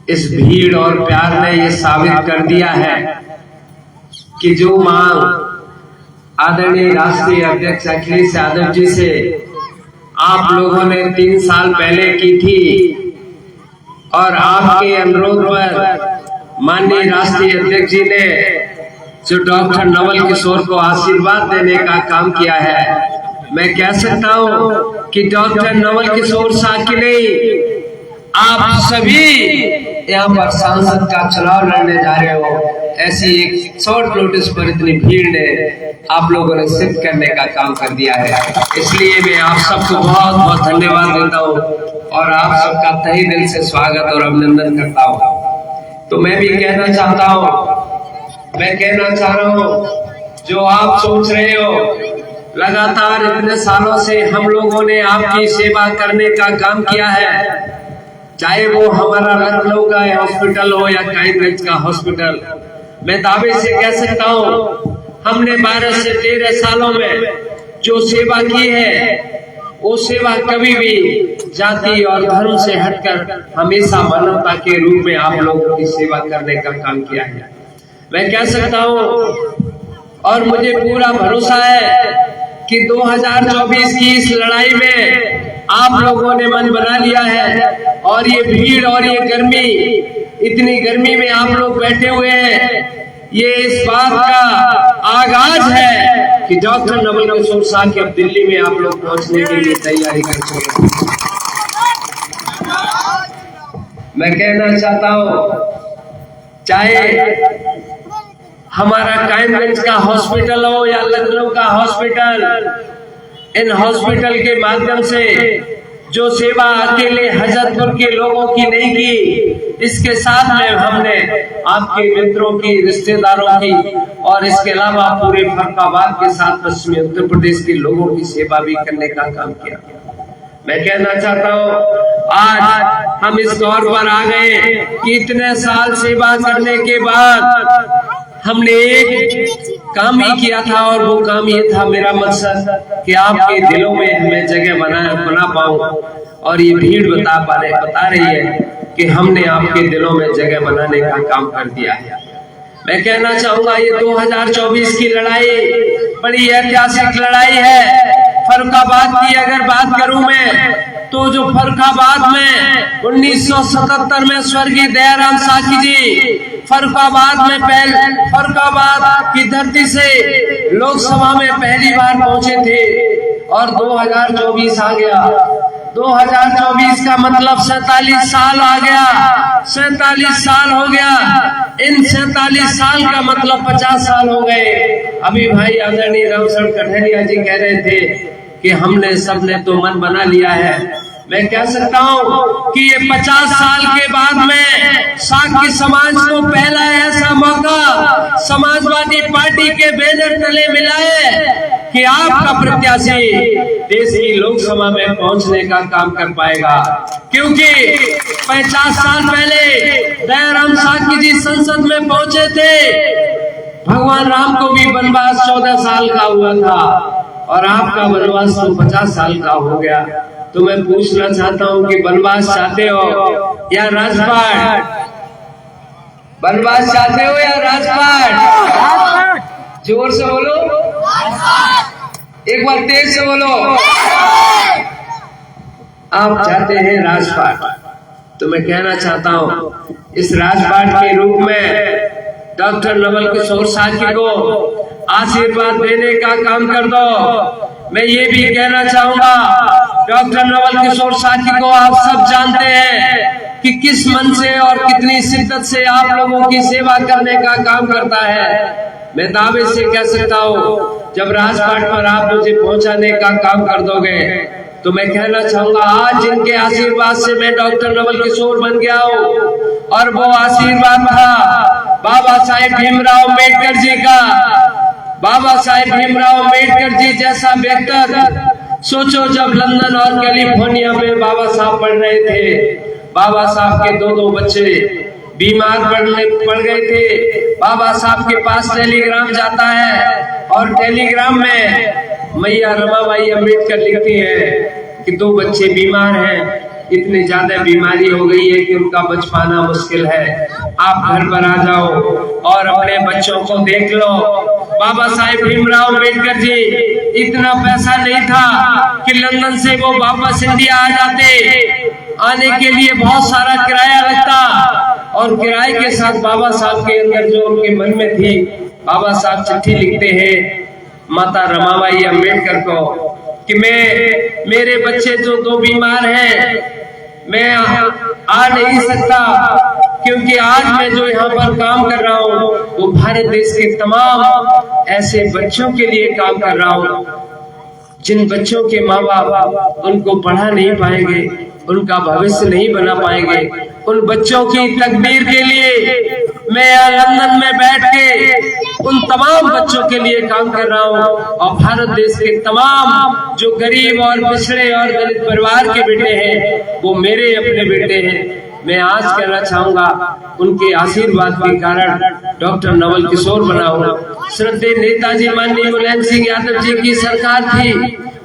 इस भीड़ और प्यार ने ये साबित कर दिया है कि जो मांग आदरणीय राष्ट्रीय अध्यक्ष अखिलेश यादव जी से आप लोगों ने 3 साल पहले की थी और आपके अनुरोध पर माननीय राष्ट्रीय अध्यक्ष जी ने जो डॉक्टर नवल किशोर को आशीर्वाद देने का काम किया है, मैं कह सकता हूं कि डॉक्टर नवल किशोर साहब के लिए आप सभी यहाँ पर सांसद का चुनाव लड़ने जा रहे हो। ऐसी एक शॉर्ट नोटिस पर इतनी भीड़ ने आप लोगों ने सिद्ध करने का काम कर दिया है, इसलिए मैं आप सबको बहुत बहुत धन्यवाद देता हूँ और आप सबका तहे दिल से स्वागत और अभिनंदन करता हूँ। तो मैं भी कहना चाहता हूँ, मैं कहना चाह रहा हूँ, जो आप सोच रहे हो लगातार इतने सालों से हम लोगों ने आपकी सेवा करने का काम किया है, चाहे वो हमारा लखनऊ का हॉस्पिटल हो या काइमगंज का हॉस्पिटल। मैं दावे से कह सकता हूँ हमने 12 से 13 सालों में जो सेवा की है वो सेवा कभी भी जाति और धर्म से हटकर हमेशा मानवता के रूप में आप लोगों की सेवा करने का काम किया है। मैं कह सकता हूँ और मुझे पूरा भरोसा है कि 2024 की इस लड़ाई में आप लोगों ने मन बना लिया है और ये भीड़ और ये गर्मी, इतनी गर्मी में आप लोग बैठे हुए हैं, ये इस बात का आगाज है कि डॉक्टर नवल किशोर साहब अब दिल्ली में आप लोग पहुंचने के लिए तैयारी कर चुके हैं। मैं कहना चाहता हूं चाहे हमारा काइमगंज का हॉस्पिटल हो या लखनऊ का हॉस्पिटल, इन हॉस्पिटल के माध्यम से जो सेवा अकेले हजरतपुर के लोगों की नहीं की, इसके साथ में हमने आपके मित्रों की, रिश्तेदारों की और इसके अलावा पूरे फर्रुखाबाद के साथ पश्चिमी उत्तर प्रदेश के लोगों की सेवा भी करने का काम किया। मैं कहना चाहता हूँ आज हम इस दौर पर आ गए कि इतने साल सेवा करने के बाद हमने एक काम ही किया था और वो काम ये था, मेरा मकसद कि आपके दिलों में हमें जगह बना पाऊं और ये भीड़ बता रही है कि हमने आपके दिलों में जगह बनाने का काम कर दिया है। मैं कहना चाहूंगा ये 2024 की लड़ाई बड़ी ऐतिहासिक लड़ाई है। फर्रुखाबाद की अगर बात करूं मैं तो जो फर्रुखाबाद में 1977 में स्वर्गीय दयाराम साकी जी फर्रुखाबाद में फर्रुखाबाद की धरती से लोकसभा में पहली बार पहुंचे थे और 2024 आ गया। 2024 का मतलब 47 साल आ गया, 47 साल हो गया। इन 47 साल का मतलब 50 साल हो गए। अभी भाई आदरणीय रामशरण कठेरिया जी कह रहे थे कि हमने सबने तो मन बना लिया है। मैं कह सकता हूँ कि ये 50 साल के बाद में साकी समाज को पहला ऐसा मौका समाजवादी पार्टी के बैनर तले मिला है कि आपका प्रत्याशी देश की लोकसभा में पहुंचने का काम कर पाएगा, क्योंकि 50 साल पहले दयाराम साकी जी संसद में पहुंचे थे। भगवान राम को भी वनवास 14 साल का हुआ था और आपका वनवास तो 50 साल का हो गया। तो मैं पूछना चाहता हूं कि वनवास चाहते हो या राजपाट? वनवास चाहते हो या राजपाट? जोर से बोलो, एक बार तेज से बोलो। आप चाहते हैं राजपाट, तो मैं कहना चाहता हूं इस राजपाट के रूप में डॉक्टर नवल किशोर साकी को आशीर्वाद देने का काम कर दो। मैं ये भी कहना चाहूंगा डॉक्टर नवल किशोर साकी को आप सब जानते हैं कि किस मन से और कितनी शिद्दत से आप लोगों की सेवा करने का काम करता है। मैं दावे से कह सकता हूँ जब राजपाट पर आप मुझे पहुंचाने का काम कर दोगे तो मैं कहना चाहूंगा आज जिनके आशीर्वाद से मैं डॉक्टर नवल किशोर बन गया हूँ और वो आशीर्वाद था बाबा साहेब भीमराव अम्बेडकर जी का। बाबा साहेब भीमराव अम्बेडकर जी जैसा बेहतर सोचो, जब लंदन और कैलिफोर्निया में बाबा साहब पढ़ रहे थे, बाबा साहब के 2 बच्चे बीमार पड़ गए थे। बाबा साहब के पास टेलीग्राम जाता है और टेलीग्राम में मैया रमाबाई अम्बेडकर लिखती है कि 2 बच्चे बीमार हैं इतनी ज्यादा बीमारी हो गई है कि उनका बच पाना मुश्किल है। आप घर पर आ जाओ और अपने बच्चों को देख लो। बाबा साहेब भीमराव अम्बेडकर जी, इतना पैसा नहीं था कि लंदन से वो वापस इंडिया आ जाते। आने के लिए बहुत सारा किराया लगता, और किराए के साथ बाबा साहब के अंदर जो उनके मन में थी, बाबा साहब चिट्ठी लिखते हैं माता रमाबाई अम्बेडकर को कि मेरे बच्चे जो 2 बीमार हैं, मैं आ नहीं सकता, क्योंकि आज मैं जो यहाँ पर काम कर रहा हूँ वो भारत देश के तमाम ऐसे बच्चों के लिए काम कर रहा हूँ जिन बच्चों के माँ बाप उनको पढ़ा नहीं पाएंगे, उनका भविष्य नहीं बना पाएंगे। उन बच्चों की तकदीर के लिए मैं यहाँ लंदन में बैठ के उन तमाम बच्चों के लिए काम कर रहा हूँ, और भारत देश के तमाम जो गरीब और पिछड़े और दलित परिवार के बेटे हैं वो मेरे अपने बेटे हैं। मैं आज कहना चाहूंगा, उनके आशीर्वाद के कारण डॉक्टर नवल किशोर बना हूँ। श्रद्धेय नेताजी माननीय मुलायम सिंह यादव जी की सरकार थी,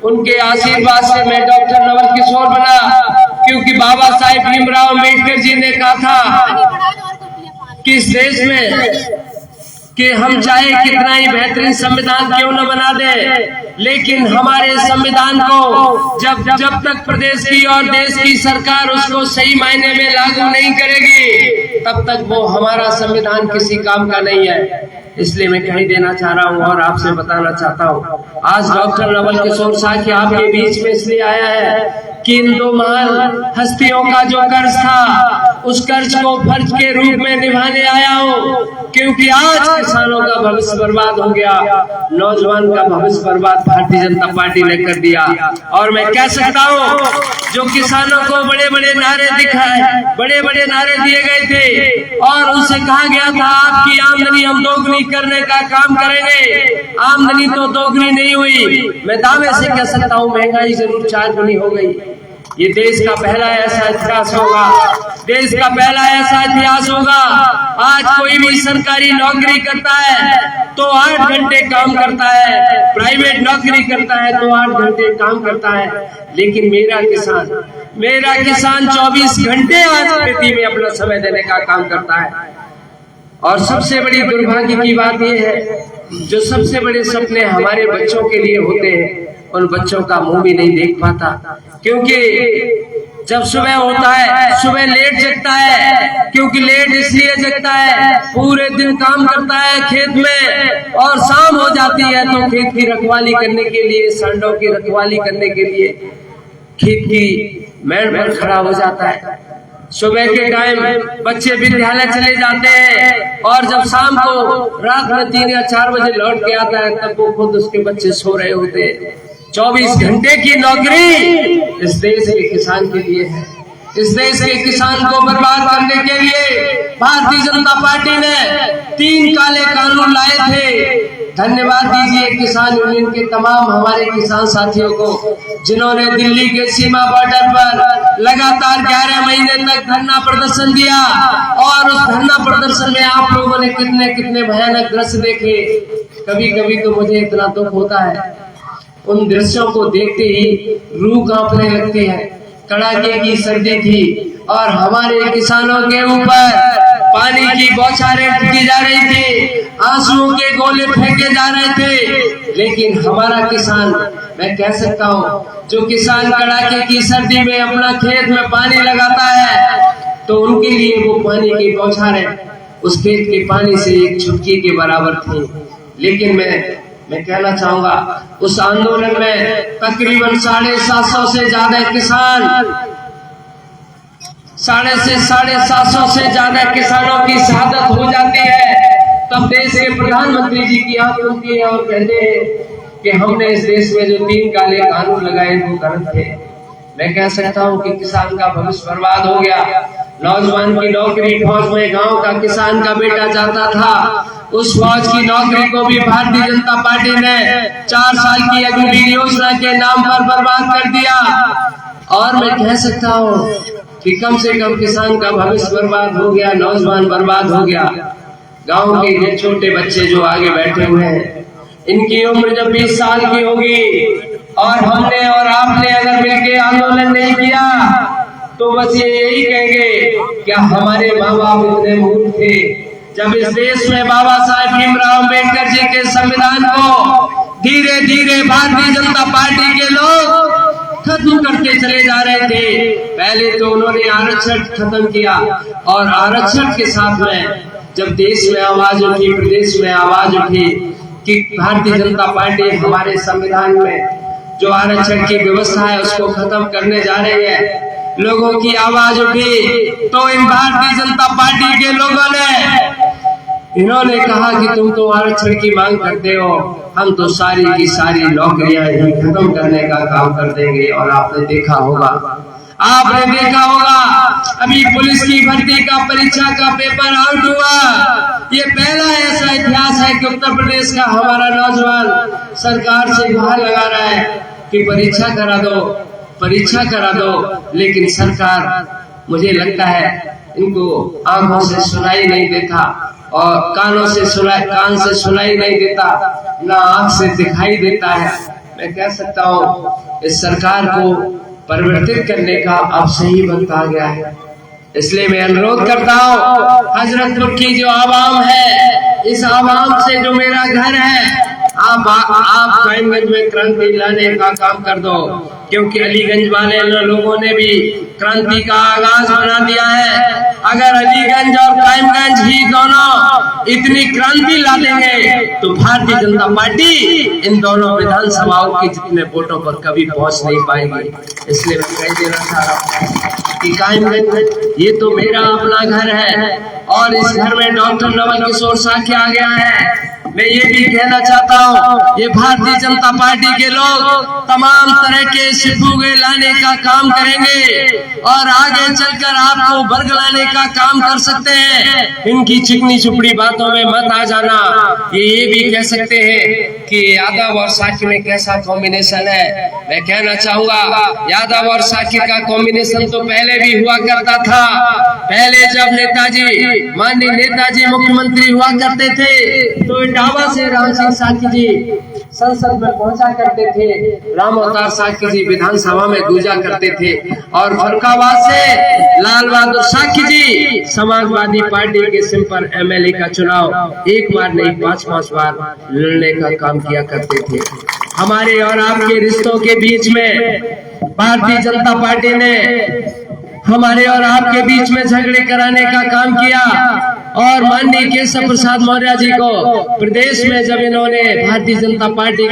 उनके आशीर्वाद से मैं डॉक्टर नवल किशोर बना, क्योंकि बाबा साहेब भीमराव अम्बेडकर जी ने कहा था कि इस देश में कि हम चाहे कितना ही बेहतरीन संविधान क्यों न बना दे, लेकिन हमारे संविधान को जब तक प्रदेश की और देश की सरकार उसको सही मायने में लागू नहीं करेगी, तब तक वो हमारा संविधान किसी काम का नहीं है। इसलिए मैं कहीं देना चाह रहा हूँ और आपसे बताना चाहता हूँ, आज डॉक्टर नवल किशोर साहब आपके बीच में इसलिए आया है कि इन 2 महान हस्तियों का जो कर्ज था, उस कर्ज को फर्ज के रूप में निभाने आया हूँ, क्योंकि आज किसानों का भविष्य बर्बाद हो गया, नौजवान का भविष्य बर्बाद भारतीय जनता पार्टी ने कर दिया। और मैं कह सकता हूँ, जो किसानों को बड़े बड़े नारे दिए गए थे और उनसे कहा गया था आपकी आमदनी हम दोगुनी करने का काम करेंगे, आमदनी तो दोगुनी नहीं हुई। मैं दावे से कह सकता हूँ महंगाई जरूर 4 गुनी हो गई। ये देश का पहला ऐसा इतिहास होगा, देश का पहला ऐसा इतिहास होगा। आज कोई भी सरकारी नौकरी करता है तो 8 घंटे काम करता है, प्राइवेट नौकरी करता है तो 8 घंटे काम करता है, लेकिन मेरा किसान 24 घंटे आज खेती में अपना समय देने का काम करता है। और सबसे बड़ी दुर्भाग्य की बात यह है, जो सबसे बड़े सपने हमारे बच्चों के लिए होते हैं, उन बच्चों का मुंह भी नहीं देख पाता, क्योंकि जब सुबह होता है, सुबह लेट जगता है, क्योंकि लेट इसलिए जगता है, पूरे दिन काम करता है खेत में, और शाम हो जाती है तो खेत की रखवाली करने के लिए, सांडों की रखवाली करने के लिए खेत की मेड़ पर खड़ा हो जाता है। सुबह के टाइम बच्चे विद्यालय चले जाते हैं, और जब शाम को रात में 3 या 4 बजे लौट के आता है, तब वो खुद उसके बच्चे सो रहे होते हैं। 24 घंटे की नौकरी इस देश के किसान के लिए है। इस देश के किसान को बर्बाद करने के लिए भारतीय जनता पार्टी ने 3 काले कानून लाए थे। धन्यवाद दीजिए किसान यूनियन के तमाम हमारे किसान साथियों को, जिन्होंने दिल्ली के सीमा बॉर्डर पर लगातार 11 महीने तक धरना प्रदर्शन दिया, और उस धरना प्रदर्शन में आप लोगों ने कितने कितने भयानक दृश्य देखे। कभी कभी तो मुझे इतना दुख होता है, उन दृश्यों को देखते ही रूह कांपने लगती है। कड़ाके की सर्दी थी और हमारे किसानों के ऊपर पानी की बौछारें फेंकी जा रही थी, आंसुओं के गोले फेंके जा रहे थे, लेकिन हमारा किसान, मैं कह सकता हूँ, जो किसान कड़ाके की सर्दी में अपना खेत में पानी लगाता है, तो उनके लिए वो पानी की बौछारें उस खेत के पानी से एक चुटकी के बराबर थी। लेकिन मैं कहना चाहूंगा, उस आंदोलन में तकरीबन 750 से ज्यादा किसान, 750 से ज्यादा किसानों की शहादत हो जाती है। तब देश के प्रधानमंत्री जी की आंख खुलती है और कहते हैं कि हमने इस देश में जो 3 काले कानून लगाए वो गलत थे। मैं कह सकता हूँ कि किसान का भविष्य बर्बाद हो गया। नौजवान की नौकरी फौज में गांव का किसान का बेटा जाता था, उस फौज की नौकरी को भी भारतीय जनता पार्टी ने 4 साल की अग्निवीर योजना के नाम पर बर्बाद कर दिया। और मैं कह सकता हूँ कि कम से कम किसान का भविष्य बर्बाद हो गया, नौजवान बर्बाद हो गया। गांव के ये छोटे बच्चे जो आगे बैठे हुए हैं, इनकी उम्र जब 20 साल की होगी और हमने और आपने अगर मिलकर आंदोलन नहीं किया तो बस ये यही कहेंगे कि हमारे माँ बाप इतने मूर्ख थे जब इस देश में बाबा साहेब भीमराव अम्बेडकर जी के संविधान को धीरे धीरे भारतीय जनता पार्टी के लोग खत्म करते चले जा रहे थे। पहले तो उन्होंने आरक्षण खत्म किया और आरक्षण के साथ में जब देश में आवाज उठी, प्रदेश में आवाज उठी कि भारतीय जनता पार्टी हमारे संविधान में जो आरक्षण की व्यवस्था है उसको खत्म करने जा रही है, लोगों की आवाज उठी तो इन भारतीय जनता पार्टी के लोगों ने इन्होंने कहा कि तुम तो आरक्षण की मांग करते हो, हम तो सारी की सारी नौकरियां ही खत्म करने का काम कर देंगे। और आपने देखा होगा अभी पुलिस की भर्ती का परीक्षा का पेपर आउट हुआ। ये पहला ऐसा इतिहास है कि उत्तर प्रदेश का हमारा नौजवान सरकार से गुहार लगा रहा है कि परीक्षा करा दो, लेकिन सरकार मुझे लगता है इनको आंखों से सुनाई नहीं देता और कान से सुनाई नहीं देता, ना आंख से दिखाई देता है। मैं कह सकता हूँ इस सरकार को परिवर्तित करने का अब सही वक्त आ गया है। इसलिए मैं अनुरोध करता हूँ हजरतपुर की जो आवाम है, इस आवाम से जो मेरा घर है, आप कायमगंज में क्रांति लाने का काम कर दो, क्योंकि अलीगंज वाले लोगों ने भी क्रांति का आगाज बना दिया है। अगर अलीगंज और कायमगंज ही दोनों इतनी क्रांति ला देंगे तो भारतीय जनता पार्टी इन दोनों विधानसभाओं के जितने वोटों पर कभी पहुंच नहीं पाएगी। इसलिए मैं कह देना चाह रहा हूँ कि कायमगंज ये तो मेरा अपना घर है और इस घर में डॉक्टर नवल किशोर साख्य आ गया है। मैं ये भी कहना चाहता हूँ ये भारतीय जनता पार्टी के लोग तमाम तरह के सिफुगे लाने का काम करेंगे और आगे चलकर आपको बरगलाने का काम कर सकते हैं। इनकी चिकनी चुपड़ी बातों में मत आ जाना। ये भी कह सकते हैं कि यादव और साख्य में कैसा कॉम्बिनेशन है। मैं कहना चाहूंगा यादव और साख्य का कॉम्बिनेशन तो पहले भी हुआ करता था। पहले जब माननीय नेताजी मुख्यमंत्री हुआ करते थे तो इटावा से राम सिंह साख्य जी संसद में पहुंचा करते थे, राम अवतार साख्य जी विधानसभा में गूंजा करते थे और फरुखाबाद से लाल बहादुर साख्य जी समाजवादी पार्टी के सिंपल एमएलए का चुनाव एक बार नहीं 5-5 बार लड़ने का काम किया करते थे। हमारे और आपके रिश्तों के बीच में भारतीय जनता पार्टी ने हमारे और आपके बीच में झगड़े कराने का काम किया और माननीय केशव प्रसाद मौर्य जी को प्रदेश में जब इन्होंने भारतीय जनता पार्टी